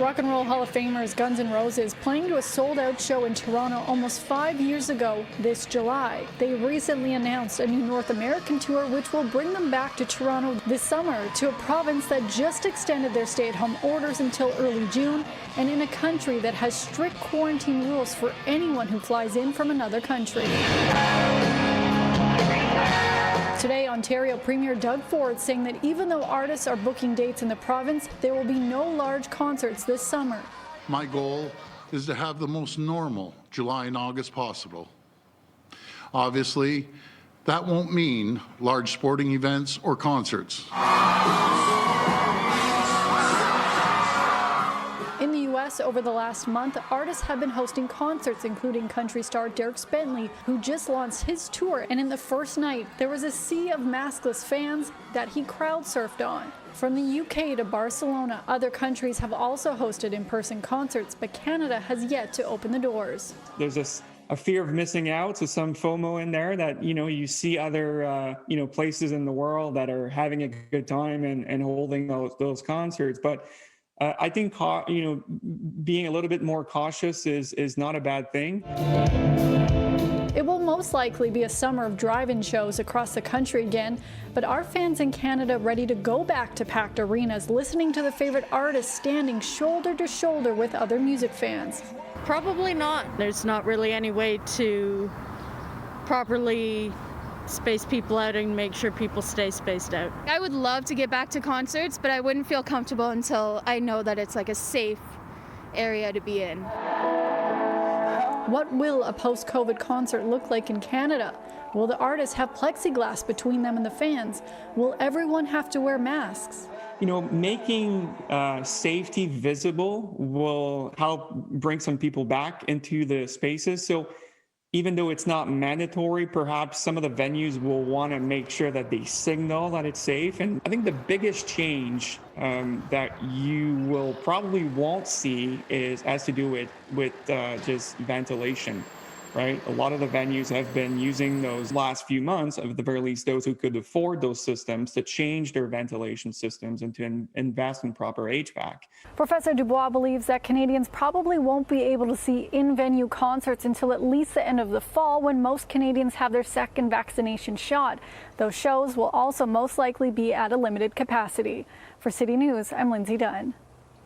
Rock and Roll Hall of Famers Guns N' Roses playing to a sold-out show in Toronto almost 5 years ago this July. They recently announced a new North American tour which will bring them back to Toronto this summer, to a province that just extended their stay-at-home orders until early June, and in a country that has strict quarantine rules for anyone who flies in from another country. Today, Ontario Premier Doug Ford saying that even though artists are booking dates in the province, there will be no large concerts this summer. My goal is to have the most normal July and August possible. Obviously, that won't mean large sporting events or concerts. In the U.S., over the last month, artists have been hosting concerts, including country star Dierks Bentley, who just launched his tour. And in the first night, there was a sea of maskless fans that he crowd surfed on. From the UK to Barcelona, other countries have also hosted in-person concerts, but Canada has yet to open the doors. There's a fear of missing out, so some FOMO in there that, you see other, places in the world that are having a good time and holding those concerts. But I think, being a little bit more cautious is not a bad thing. It will most likely be a summer of drive-in shows across the country again, but are fans in Canada ready to go back to packed arenas, listening to their favorite artists standing shoulder to shoulder with other music fans? Probably not. There's not really any way to properly space people out and make sure people stay spaced out. I would love to get back to concerts, but I wouldn't feel comfortable until I know that it's like a safe area to be in. What will a post-COVID concert look like in Canada? Will the artists have plexiglass between them and the fans? Will everyone have to wear masks? Making safety visible will help bring some people back into the spaces. So even though it's not mandatory, perhaps some of the venues will want to make sure that they signal that it's safe. And I think the biggest change that you will probably won't see has to do with just ventilation, right? A lot of the venues have been using those last few months, of the very least those who could afford those systems, to change their ventilation systems and to invest in proper HVAC. Professor Dubois believes that Canadians probably won't be able to see in-venue concerts until at least the end of the fall, when most Canadians have their second vaccination shot. Those shows will also most likely be at a limited capacity. For City News, I'm Lindsay Dunn.